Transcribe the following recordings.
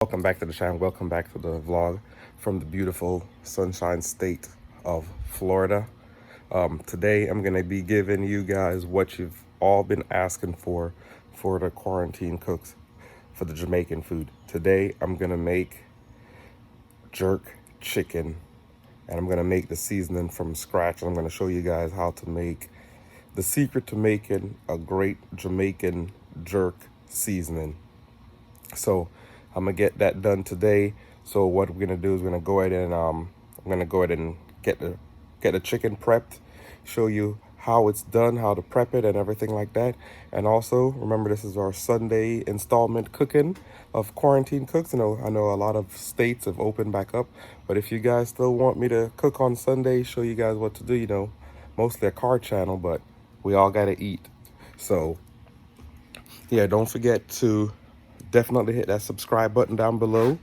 Welcome back to the channel. Welcome back to the vlog from the beautiful Sunshine State of Florida. Today I'm going to be giving you guys what you've all been asking for the quarantine cooks for the Jamaican food. Today I'm going to make jerk chicken, and I'm going to make the seasoning from scratch. I'm going to show you guys how to make the secret to making a great Jamaican jerk seasoning. So I'm gonna get that done today. So what we're gonna do is we're gonna go ahead and I'm gonna go ahead and get the chicken prepped, show you how it's done, how to prep it and everything like that. And also remember, this is our Sunday installment cooking of Quarantine Cooks. I know a lot of states have opened back up, but if you guys still want me to cook on Sunday, show you guys what to do, mostly a car channel, but we all gotta eat. So yeah, don't forget to definitely hit that subscribe button down below.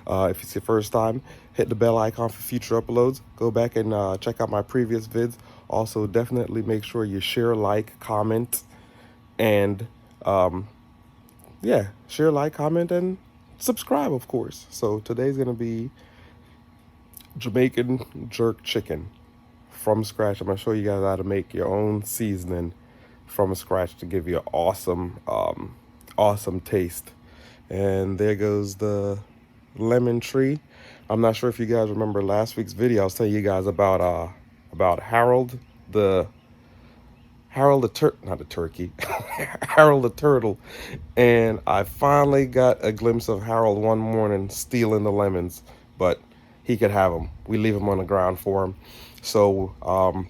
If it's your first time, hit the bell icon for future uploads. Go back and check out my previous vids. Also, definitely make sure you share, like, comment, and yeah, share, like, comment, and subscribe, of course. So today's gonna be Jamaican jerk chicken from scratch. I'm gonna show you guys how to make your own seasoning from scratch to give you an awesome taste. And there goes the lemon tree. I'm not sure if you guys remember last week's video. I was telling you guys about Harold the turkey, Harold the turtle. And I finally got a glimpse of Harold one morning stealing the lemons, but he could have them. We leave them on the ground for him. So I'm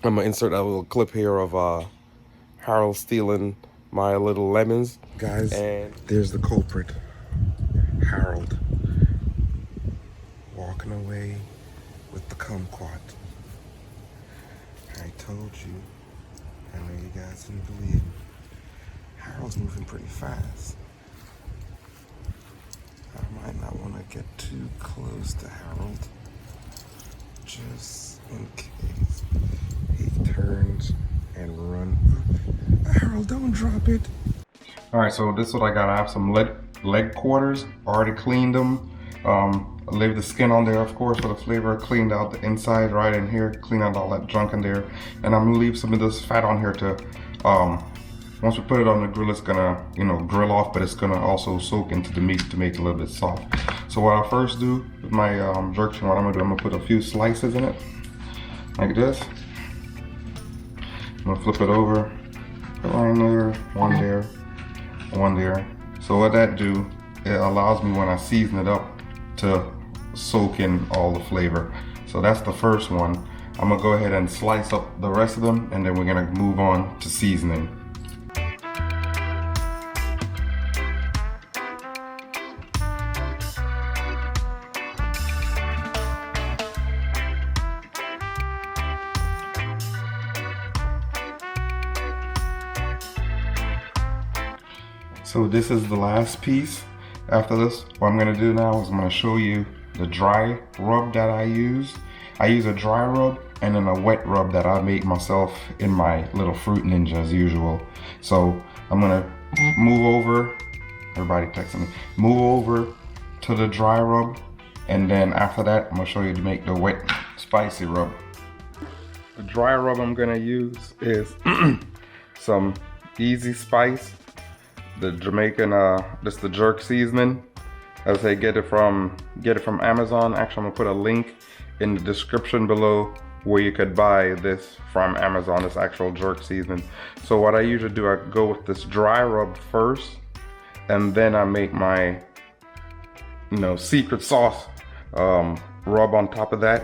gonna insert a little clip here of Harold stealing my little lemons, guys. And there's the culprit, Harold, walking away with the kumquat. I told you. I know you guys didn't believe me. Harold's moving pretty fast. I might not want to get too close to Harold, just in case he turns and runs. Harold, don't drop it. All right, so this is what I got. I have some leg quarters, already cleaned them. I leave the skin on there, of course, for the flavor. Cleaned out the inside right in here, clean out all that junk in there. And I'm gonna leave some of this fat on here to, once we put it on the grill, it's gonna, grill off, but it's gonna also soak into the meat to make it a little bit soft. So what I'll first do with my jerk chicken, what I'm gonna put a few slices in it, like this. I'm gonna flip it over, put one there, one there, one there. So what that do, it allows me when I season it up to soak in all the flavor. So that's the first one. I'm gonna go ahead and slice up the rest of them, and then we're gonna move on to seasoning. So this is the last piece. After this, what I'm gonna do now is I'm gonna show you the dry rub that I use. I use a dry rub and then a wet rub that I make myself in my little Fruit Ninja as usual. So I'm gonna move over, everybody texting me, move over to the dry rub, and then after that, I'm gonna show you to make the wet spicy rub. The dry rub I'm gonna use is some Easy Spice, the Jamaican, this the jerk seasoning. As I say, get it from Amazon. Actually, I'm gonna put a link in the description below where you could buy this from Amazon, this actual jerk seasoning. So what I usually do, I go with this dry rub first, and then I make my, secret sauce rub on top of that.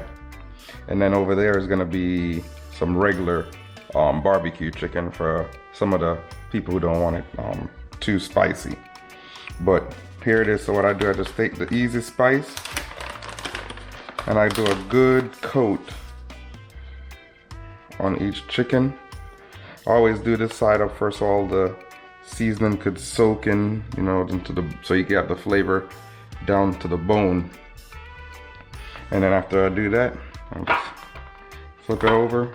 And then over there is gonna be some regular barbecue chicken for some of the people who don't want it too spicy. But here it is. So what I do, I just take the Easy Spice and I do a good coat on each chicken. I always do this side up first so all the seasoning could soak in, so you get the flavor down to the bone. And then after I do that, I'll just flip it over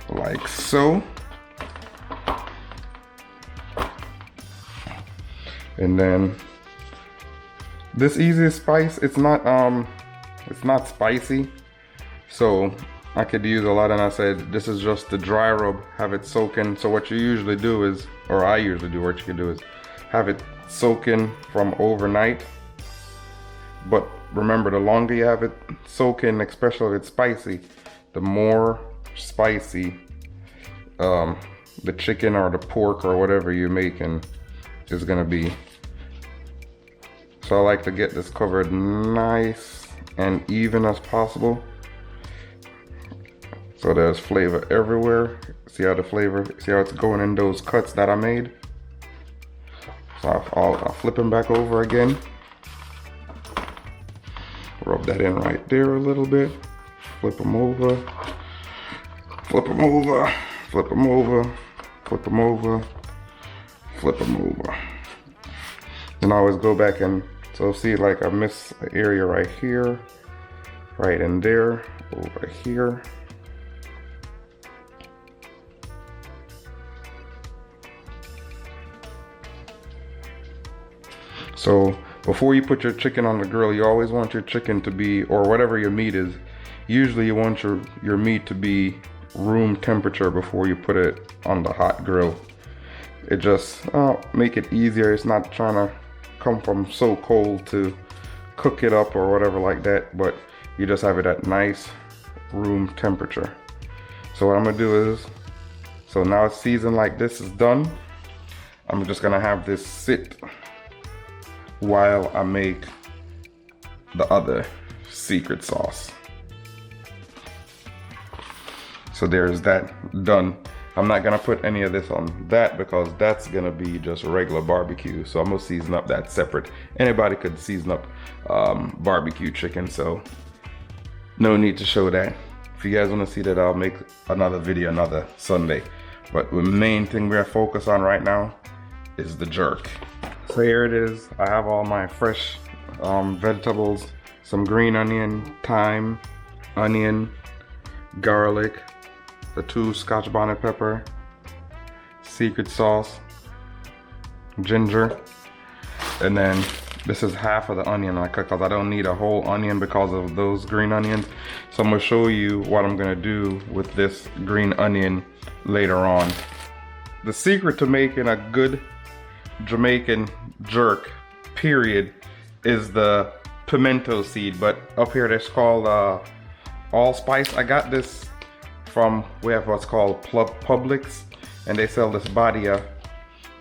like so. And then this easy spice, it's not spicy, so I could use a lot. And I said this is just the dry rub, have it soak in. So what you usually do is, or I usually do, what you can do is have it soak in from overnight. But remember, the longer you have it soak in, especially if it's spicy, the more spicy the chicken or the pork or whatever you're making is gonna be. So I like to get this covered nice and even as possible, so there's flavor everywhere. See how it's going in those cuts that I made? So I'll flip them back over again. Rub that in right there a little bit. Flip them over. Flip them over. Flip them over. Flip them over. Flip them over. And I always go back and, so see, like I miss an area right here, right in there, over here. So before you put your chicken on the grill, you always want your chicken to be, or whatever your meat is, usually you want your meat to be room temperature before you put it on the hot grill. It just make it easier. It's not trying to come from so cold to cook it up or whatever like that, but you just have it at nice room temperature. So what I'm gonna do is, so now it's seasoned like this is done. I'm just gonna have this sit while I make the other secret sauce. So there's that done. I'm not gonna put any of this on that because that's gonna be just regular barbecue. So I'm gonna season up that separate. Anybody could season up barbecue chicken, so no need to show that. If you guys wanna see that, I'll make another video another Sunday. But the main thing we're focused on right now is the jerk. So here it is. I have all my fresh vegetables, some green onion, thyme, onion, garlic, the 2 Scotch bonnet pepper, secret sauce, ginger, and then this is half of the onion I cut because I don't need a whole onion because of those green onions. So I'm gonna show you what I'm gonna do with this green onion later on. The secret to making a good Jamaican jerk, period, is the pimento seed, but up here it's called allspice. I got this from, we have what's called Publix, and they sell this badia,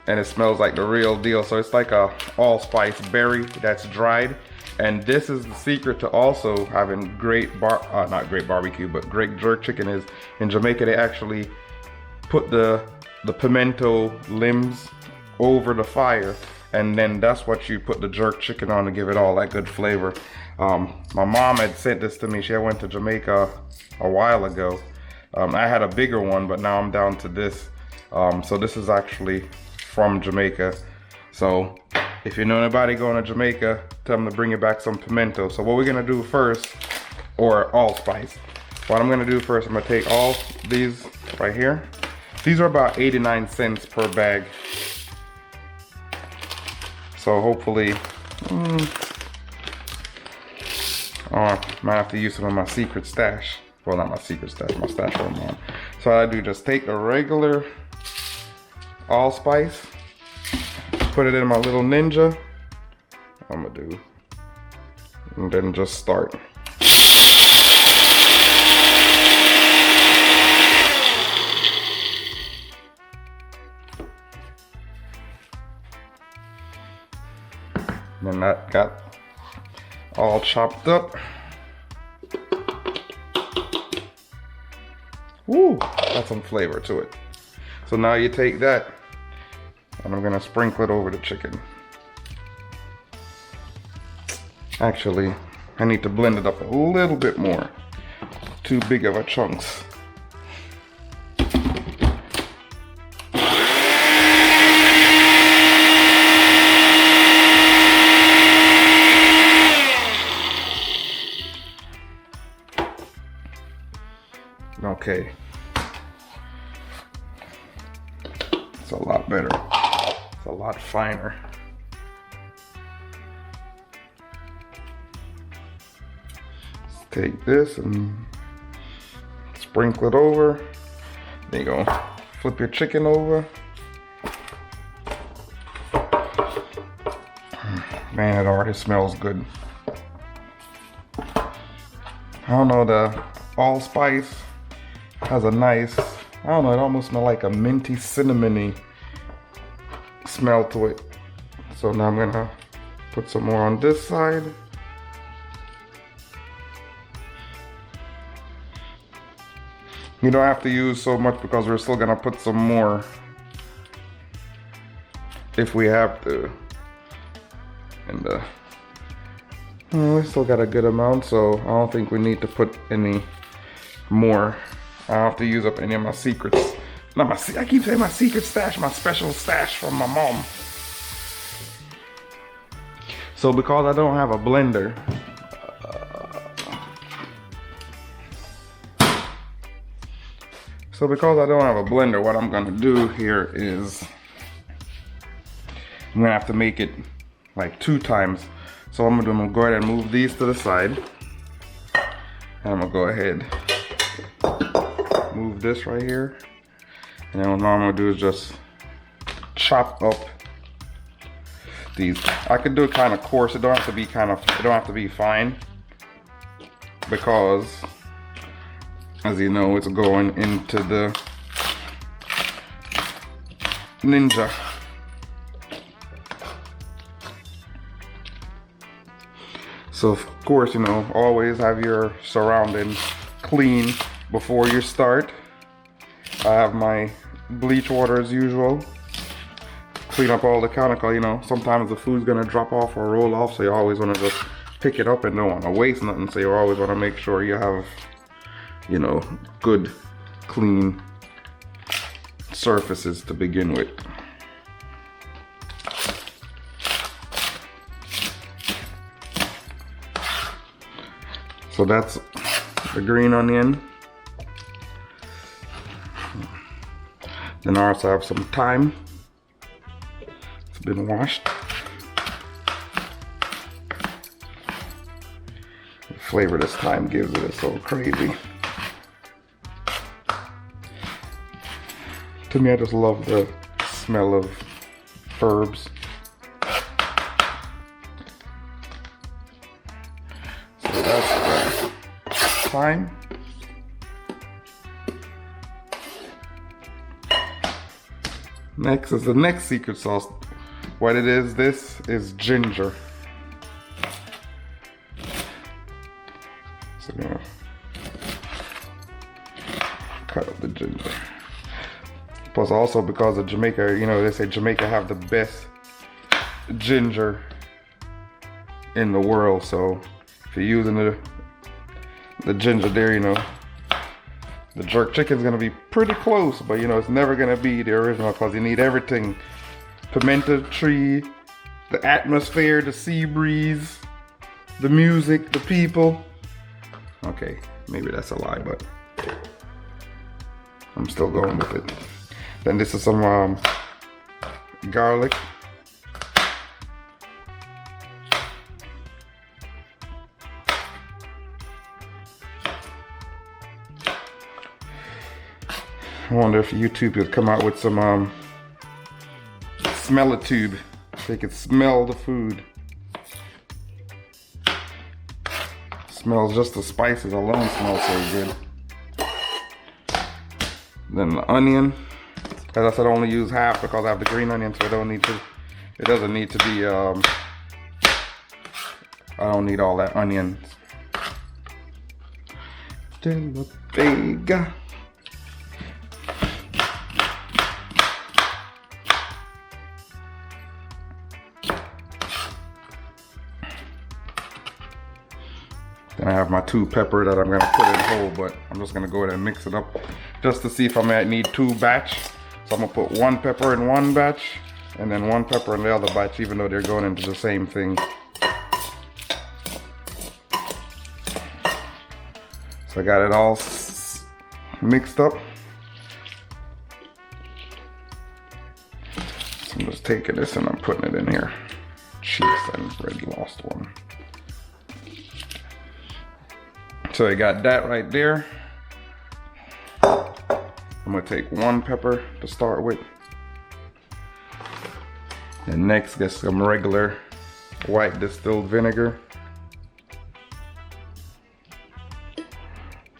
and it smells like the real deal. So it's like a allspice berry that's dried, and this is the secret to also having great not great barbecue, but great jerk chicken. Is in Jamaica they actually put the pimento limbs over the fire, and then that's what you put the jerk chicken on to give it all that good flavor. My mom had sent this to me. She went to Jamaica a while ago. I had a bigger one, but now I'm down to this. So this is actually from Jamaica. So if you know anybody going to Jamaica, tell them to bring you back some pimento. So what we're gonna do first, or allspice. What I'm gonna do first, I'm gonna take all these right here. These are about 89 cents per bag. So hopefully, I might have to use some of my secret stash. Well, not my secret stash, my stash from mom. So I do just take the regular allspice, put it in my little ninja. I'm gonna do, and then just start. And that got all chopped up. Woo, got some flavor to it. So now you take that, and I'm gonna sprinkle it over the chicken. Actually, I need to blend it up a little bit more. Too big of a chunks. Okay, it's a lot better. It's a lot finer. take this and sprinkle it over. There you go. Flip your chicken over. Man, it already smells good. I don't know, the allspice has a nice, I don't know, it almost smells like a minty, cinnamony smell to it. So now I'm gonna put some more on this side. You don't have to use so much because we're still gonna put some more if we have to. And we still got a good amount, so I don't think we need to put any more. I don't have to use up any of my secrets. Not my, I keep saying my secret stash, my special stash from my mom. So because I don't have a blender, what I'm gonna do here is I'm gonna have to make it like 2 times. So what I'm gonna go ahead and move these to the side. And I'm gonna go ahead, move this right here. And then what I'm gonna do is just chop up these. I could do it kind of coarse. It don't have to be fine. Because as you know, it's going into the Ninja. So of course, you know, always have your surroundings clean before you start. I have my bleach water as usual. Clean up all the counter, cause you know, sometimes the food's gonna drop off or roll off, so you always wanna just pick it up and don't wanna waste nothing. So you always wanna make sure you have, you know, good, clean surfaces to begin with. So that's the green onion. Then I also have some thyme. It's been washed. The flavor this thyme gives it is so crazy. To me, I just love the smell of herbs. So that's the thyme. Next is the next secret sauce. What it is, this is ginger. So I'm gonna cut up the ginger. Plus also because of Jamaica, you know, they say Jamaica have the best ginger in the world. So if you're using the ginger there, you know, the jerk chicken's gonna be pretty close, but you know, it's never gonna be the original because you need everything. Pimento tree, the atmosphere, the sea breeze, the music, the people. Okay, maybe that's a lie, but I'm still going with it. Then this is some garlic. I wonder if YouTube could come out with some smell-a-tube so you could smell the food. Smells, just the spices alone smells so good. Then the onion. As I said, I only use half because I have the green onion, so it doesn't need to be, I don't need all that onion. De la Vega. Then I have my 2 pepper that I'm gonna put in whole, but I'm just gonna go ahead and mix it up just to see if I might need 2 batch. So I'm gonna put 1 pepper in one batch and then 1 pepper in the other batch, even though they're going into the same thing. So I got it all mixed up. So I'm just taking this and I'm putting it in here. Jeez, I already lost one. So I got that right there. I'm gonna take one pepper to start with. And next, get some regular white distilled vinegar.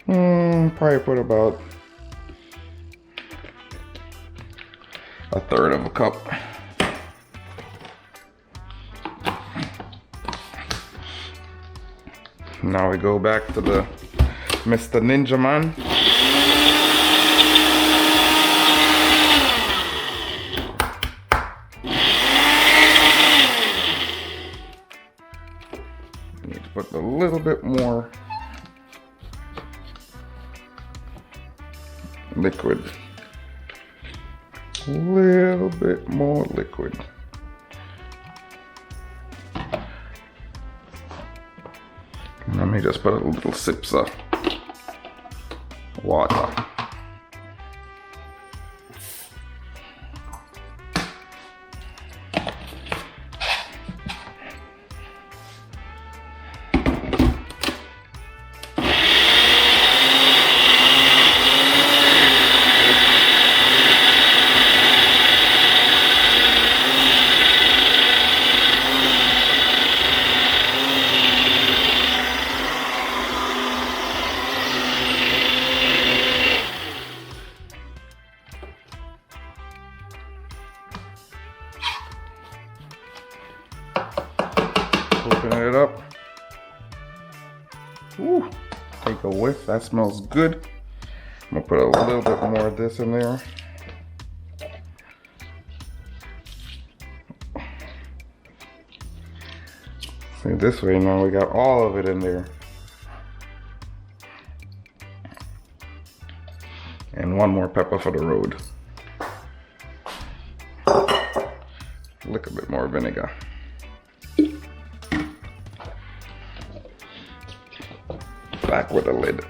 Probably put about a third of a cup. Now we go back to the Mr. Ninja Man. Need to put a little bit more liquid. A little bit more liquid. Let me just put a little sips of water. Open it up. Ooh, take a whiff. That smells good. I'm gonna put a little bit more of this in there. See, this way now we got all of it in there. And one more pepper for the road. Look, a bit more vinegar. Back with the lid.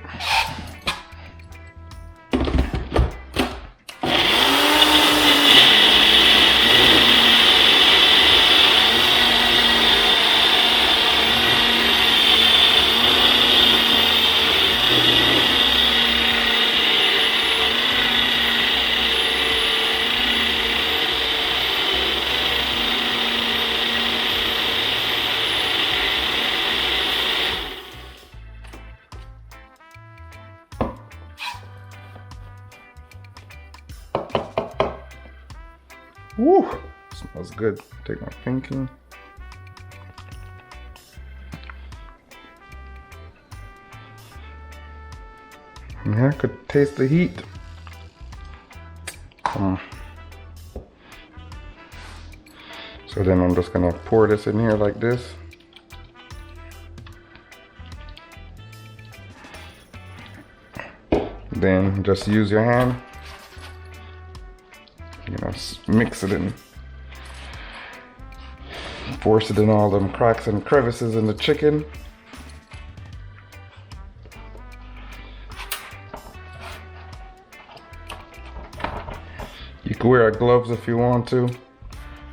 Woo! Smells good. Take my pinky. Yeah, I could taste the heat. So then I'm just gonna pour this in here like this. Then just use your hand. You know, mix it in. Force it in all them cracks and crevices in the chicken. You can wear gloves if you want to.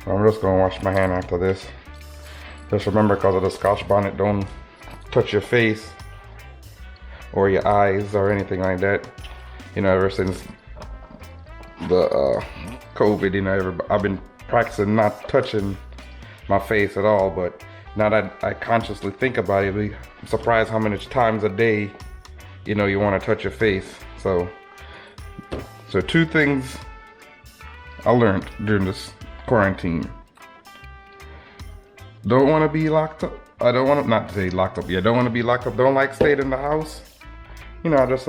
I'm just gonna wash my hand after this. Just remember, because of the Scotch bonnet, don't touch your face or your eyes or anything like that. You know, ever since the COVID, you know, I've been practicing not touching my face at all, but now that I consciously think about it, I'm surprised how many times a day, you know, you want to touch your face. So two things I learned during this quarantine. Don't want to be locked up. I don't want to, not to say locked up. Yeah, don't want to be locked up. Don't like staying in the house. You know, I just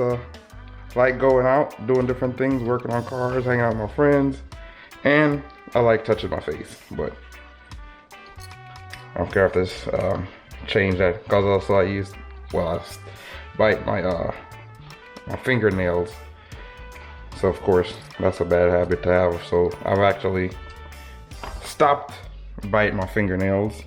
like going out, doing different things, working on cars, hanging out with my friends, and I like touching my face. But I don't care if this change that, because also I bite my my fingernails. So of course that's a bad habit to have. So I've actually stopped biting my fingernails.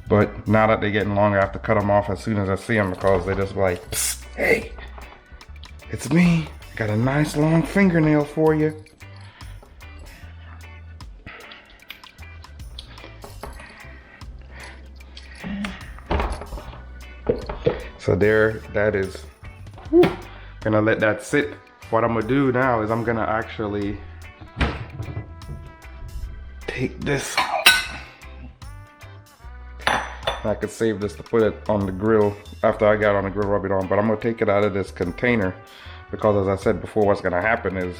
But now that they're getting longer, I have to cut them off as soon as I see them, because they just like, psst, hey, it's me. I got a nice long fingernail for you. So there, that is. Whew. Gonna let that sit. What I'm gonna do now is I'm gonna actually take this. I could save this to put it on the grill after I got on the grill, rub it on, but I'm gonna take it out of this container because, as I said before, what's gonna happen is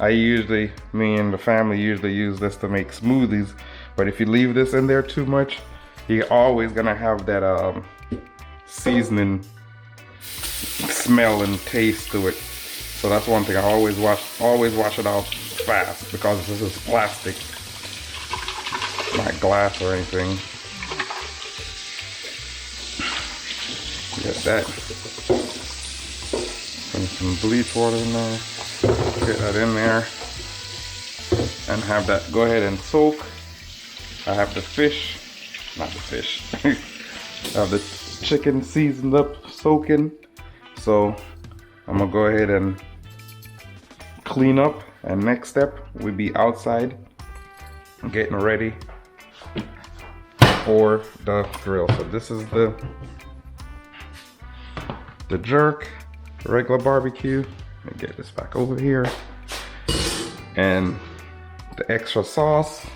me and the family usually use this to make smoothies, but if you leave this in there too much, you're always gonna have that seasoning smell and taste to it. So that's one thing. I always wash it out fast because this is plastic, not glass or anything. Get that. Put some bleach water in there. Get that in there and have that go ahead and soak. I have the fish, not the fish. I have the chicken seasoned up, soaking. So I'm gonna go ahead and clean up, and next step we be outside getting ready for the grill. So this is the jerk, the regular barbecue. Let me get this back over here, and the extra sauce,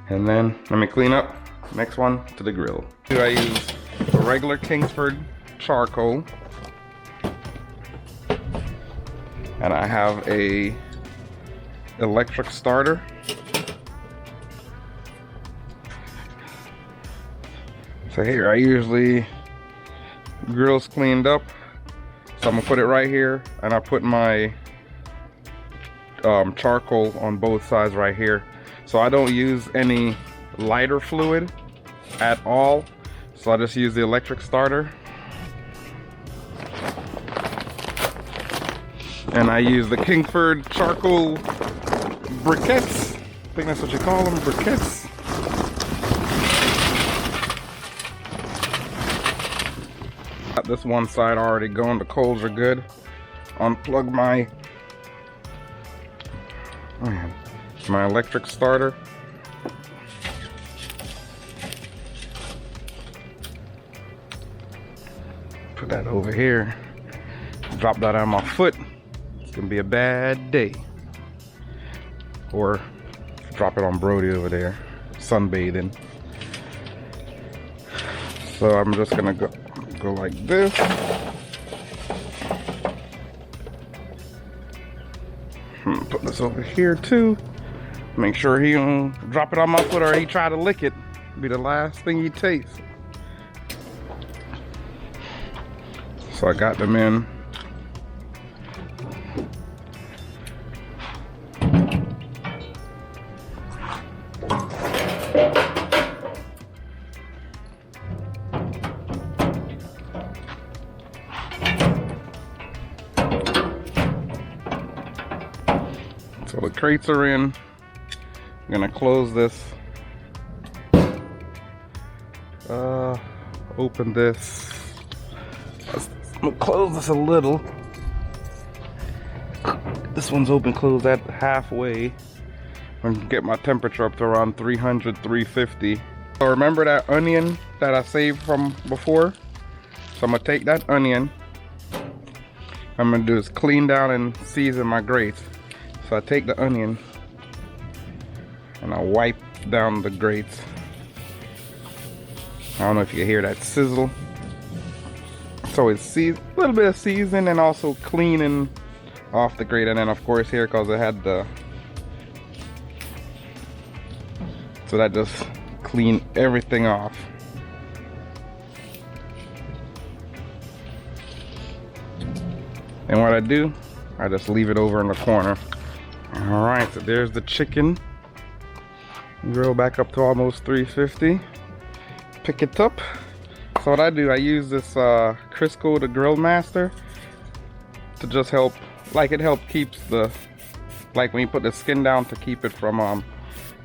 and then let me clean up. Next one to the grill. I use a regular Kingsford charcoal, and I have a electric starter. So here, I usually grill's cleaned up, so I'm gonna put it right here, and I put my charcoal on both sides right here. So I don't use any lighter fluid at all, so I just use the electric starter. And I use the Kingsford charcoal briquettes. I think that's what you call them, briquettes. Got this one side already going, the coals are good. Unplug my electric starter. Put that over here. Drop that on my foot. It's gonna be a bad day. Or drop it on Brody over there, sunbathing. So I'm just gonna go like this. Put this over here too. Make sure he don't drop it on my foot or he try to lick it. Be the last thing he tastes. So I got them in. So the crates are in. I'm gonna close this. Open this. I'm gonna close this a little. This one's open, close that halfway. I'm gonna get my temperature up to around 300, 350. So remember that onion that I saved from before? So I'm gonna take that onion. I'm gonna do is clean down and season my grates. So I take the onion and I wipe down the grates. I don't know if you can hear that sizzle. So it's a little bit of season and also cleaning off the grate. And then of course here, because it had the, so that just clean everything off. And what I do, I just leave it over in the corner. All right, so there's the chicken. Grill back up to almost 350. Pick it up. So what I do, I use this Crisco, the Grill Master, to just help, like it helps keeps the, like when you put the skin down, to keep it from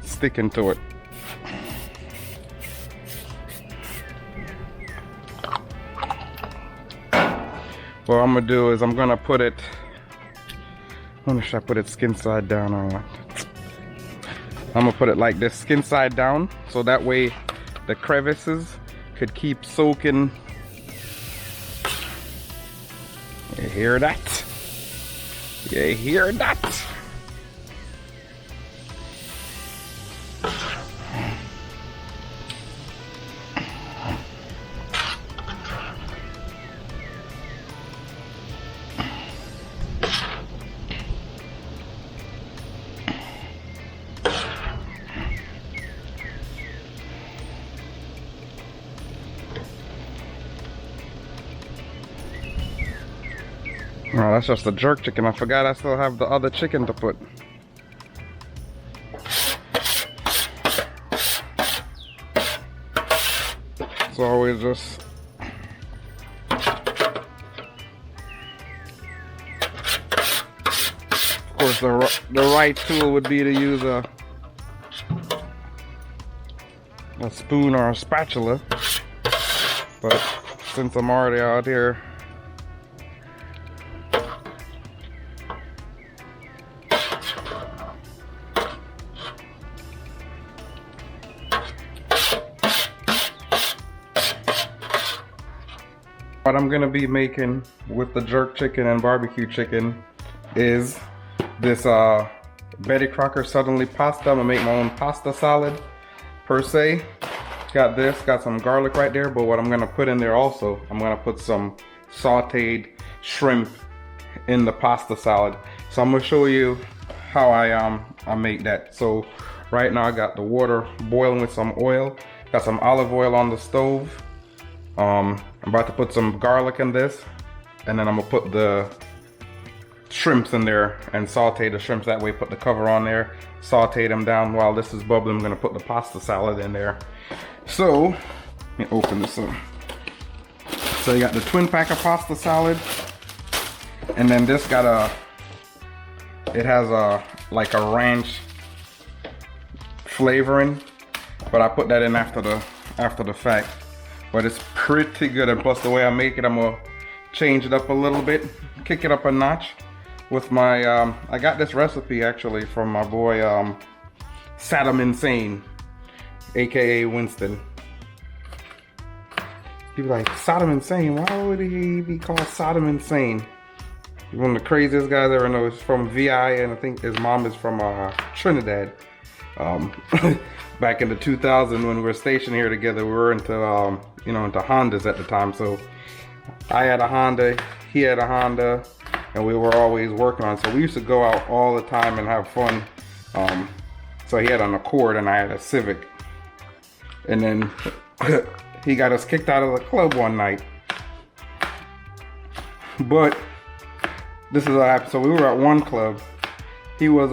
sticking to it. What I'm gonna do is I'm gonna put it, I wonder should I put it skin side down or what? I'm gonna put it like this, skin side down, so that way the crevices could keep soaking. You hear that? You hear that? Oh, that's just the jerk chicken. I forgot I still have the other chicken to put. It's always just... Of course, the right tool would be to use a spoon or a spatula. But since I'm already out here, what I'm gonna be making with the jerk chicken and barbecue chicken is this Betty Crocker suddenly pasta. I'm gonna make my own pasta salad per se. Got this, got some garlic right there, but what I'm gonna put in there also, I'm gonna put some sauteed shrimp in the pasta salad. So I'm gonna show you how I make that. So right now I got the water boiling with some oil, got some olive oil on the stove. I'm about to put some garlic in this, and then I'm gonna put the shrimps in there and saute the shrimps that way, put the cover on there, saute them down. While this is bubbling, I'm gonna put the pasta salad in there. So, let me open this up. So you got the twin pack of pasta salad, and then this got it has like a ranch flavoring, but I put that in after the fact. But it's pretty good, and plus the way I make it, I'm gonna change it up a little bit, kick it up a notch with my, I got this recipe actually from my boy Saddam Insane, aka Winston. People like, Saddam Insane, why would he be called Saddam Insane? He's one of the craziest guys I ever know. He's from VI, and I think his mom is from Trinidad. Back in the 2000s when we were stationed here together, we were into you know, into Hondas at the time. So I had a Honda, he had a Honda, and we were always working on. So we used to go out all the time and have fun. So he had an Accord and I had a Civic, and then he got us kicked out of the club one night. But this is what happened. So we were at one club. He was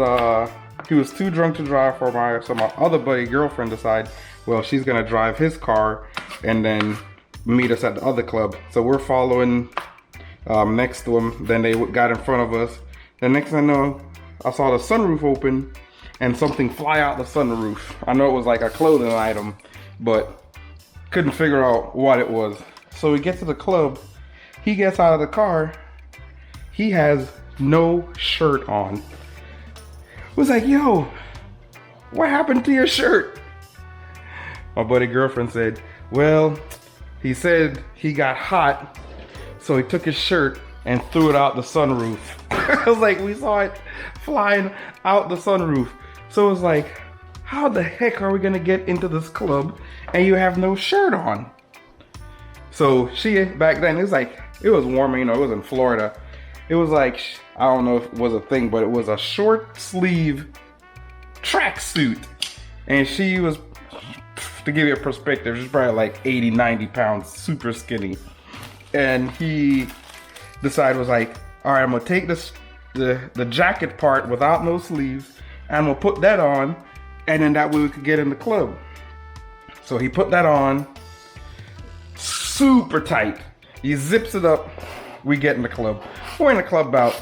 too drunk to drive for so my other buddy girlfriend decided, well, she's gonna drive his car and then meet us at the other club. So we're following next to him. Then they got in front of us. The next thing I know, I saw the sunroof open and something fly out the sunroof. I know it was like a clothing item, but couldn't figure out what it was. So we get to the club. He gets out of the car. He has no shirt on. Was like, yo, what happened to your shirt? My buddy girlfriend said, well, he said he got hot, so he took his shirt and threw it out the sunroof. I was like, we saw it flying out the sunroof. So it was like, how the heck are we gonna get into this club and you have no shirt on? So back then, it was like, it was warm, you know, it was in Florida. It was like, I don't know if it was a thing, but it was a short sleeve tracksuit. And she was, to give you a perspective, she's probably like 80, 90 pounds, super skinny. And he decided, was like, all right, I'm gonna take this, the jacket part without no sleeves, and I'm gonna put that on, and then that way we could get in the club. So he put that on, super tight. He zips it up, we get in the club. We're in the club about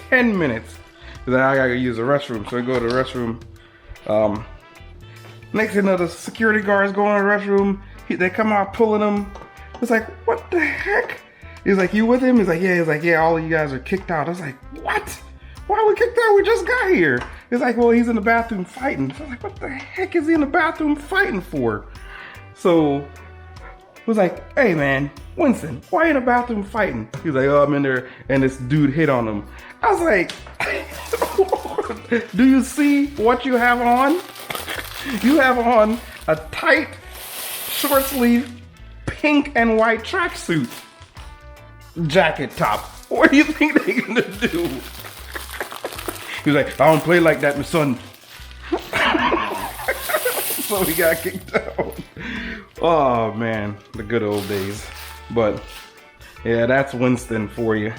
10 minutes. Then I gotta use the restroom. So we go to the restroom. Next thing you know, the security guards go in the restroom. They come out pulling him. It's like, what the heck? He's like, you with him? He's like, yeah. He's like, yeah, all of you guys are kicked out. I was like, what? Why are we kicked out? We just got here. He's like, well, he's in the bathroom fighting. So I was like, what the heck is he in the bathroom fighting for? So was like, hey man, Winston, why you in the bathroom fighting? He was like, oh, I'm in there and this dude hit on him. I was like, do you see what you have on? You have on a tight, short sleeve, pink and white tracksuit jacket top. What do you think they're gonna do? He was like, I don't play like that, my son. So he got kicked out. Oh man, the good old days. But yeah, that's Winston for you.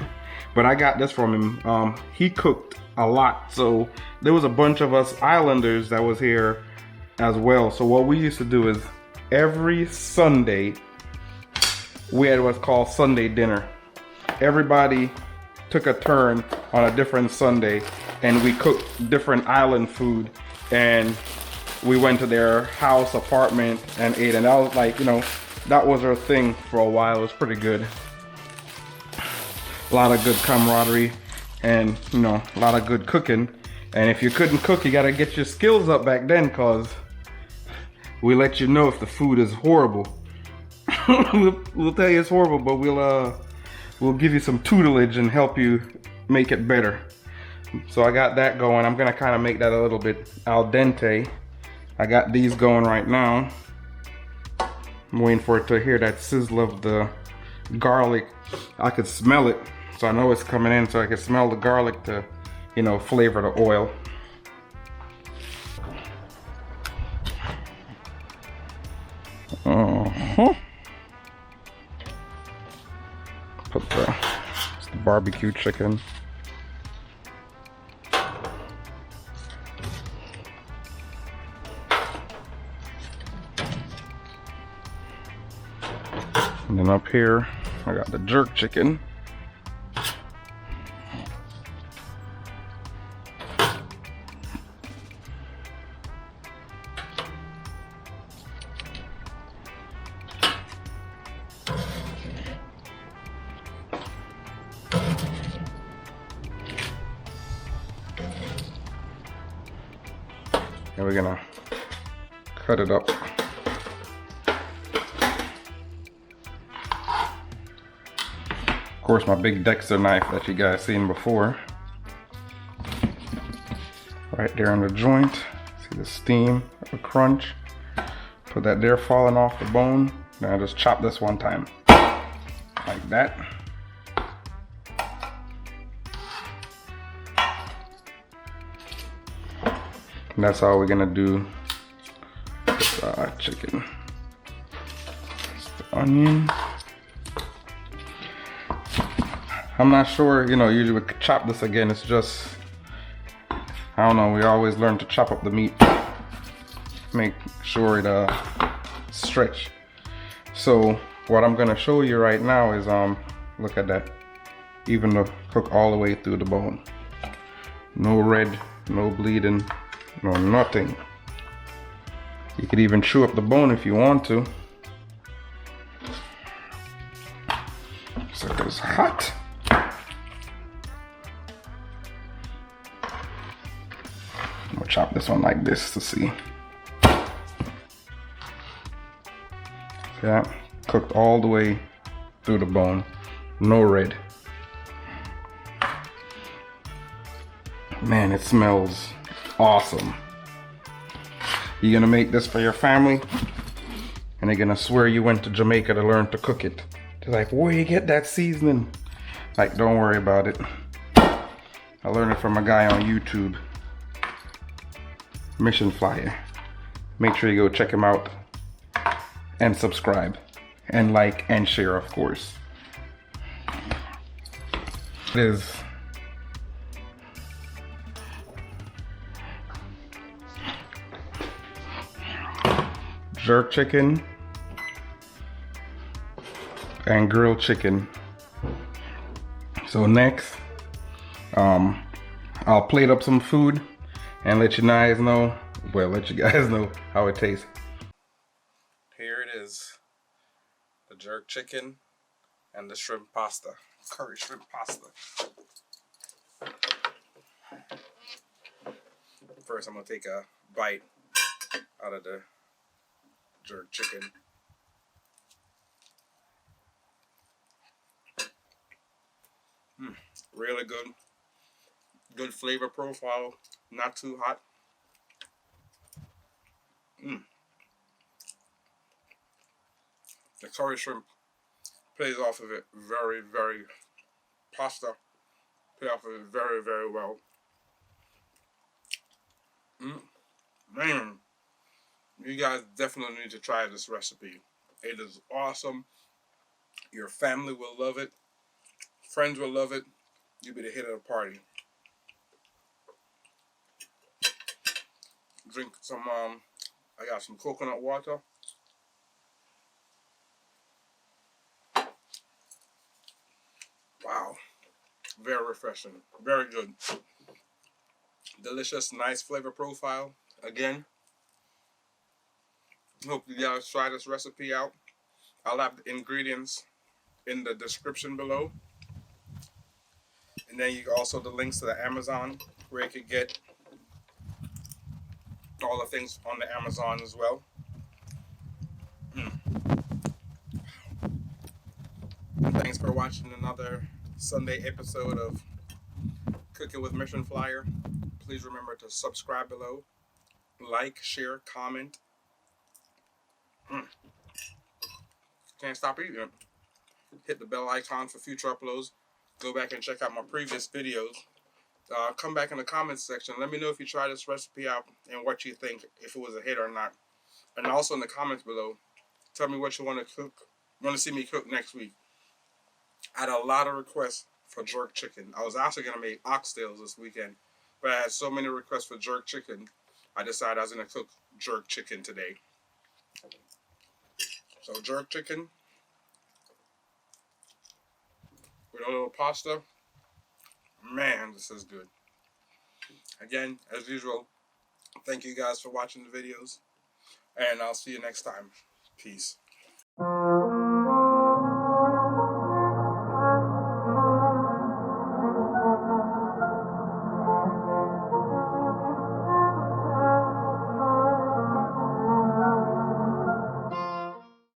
But I got this from him. He cooked a lot. So there was a bunch of us islanders that was here as well. So what we used to do is every Sunday, we had what's called Sunday dinner. Everybody took a turn on a different Sunday and we cooked different island food, and we went to their house, apartment, and ate. And that was like, you know, that was our thing for a while. It was pretty good. A lot of good camaraderie and, you know, a lot of good cooking. And if you couldn't cook, you gotta get your skills up back then, cause we let you know if the food is horrible. we'll tell you it's horrible, but we'll give you some tutelage and help you make it better. So I got that going. I'm gonna kind of make that a little bit al dente. I got these going right now. I'm waiting for it to hear that sizzle of the garlic. I could smell it, so I know it's coming in, so I can smell the garlic to, you know, flavor the oil. Put the barbecue chicken. And then up here, I got the jerk chicken. And we're gonna cut it up. Of course, my big Dexter knife that you guys seen before. Right there on the joint. See the steam, the crunch. Put that there falling off the bone. Then I just chop this one time. Like that. And that's how we're gonna do this chicken. It's the onion. I'm not sure, you know, usually we chop this again. It's just, I don't know, we always learn to chop up the meat. Make sure it stretch. So what I'm gonna show you right now is, look at that. Even to cook all the way through the bone. No red, no bleeding. No, nothing. You could even chew up the bone if you want to. So it's hot. I'm gonna chop this one like this to see. Yeah, cooked all the way through the bone. No red. Man, it smells awesome. You're gonna make this for your family and they're gonna swear you went to Jamaica to learn to cook it. They're like, where you get that seasoning? Like, don't worry about it. I learned it from a guy on YouTube, Mission Flyer. Make sure you go check him out and subscribe and like and share, of course. It is jerk chicken and grilled chicken. So next, I'll plate up some food and let you guys know, how it tastes. Here it is, the jerk chicken and the shrimp pasta, curry shrimp pasta. First, I'm gonna take a bite out of the jerk chicken. Really good. Good flavor profile. Not too hot. Mm. The curry shrimp plays off of it very, very. Pasta play off of it very, very well. Mm. Man, you guys definitely need to try this recipe. It is awesome. Your family will love it. Friends will love it. You'll be the hit of the party. Drink some. I got some coconut water. Wow, very refreshing. Very good. Delicious, nice flavor profile. Again, hope you guys try this recipe out. I'll have the ingredients in the description below. And then you also the links to the Amazon where you could get all the things on the Amazon as well. Mm. Thanks for watching another Sunday episode of Cooking with Mission Flyer. Please remember to subscribe below, like, share, comment. Mm. Can't stop eating. Hit the bell icon for future uploads. Go back and check out my previous videos. Come back in the comments section. Let me know if you try this recipe out and what you think, if it was a hit or not. And also in the comments below, tell me what you want to cook. Want to see me cook next week. I had a lot of requests for jerk chicken. I was actually going to make oxtails this weekend, but I had so many requests for jerk chicken, I decided I was going to cook jerk chicken today. So jerk chicken with a little pasta. Man, this is good. Again, as usual, thank you guys for watching the videos, and I'll see you next time. Peace.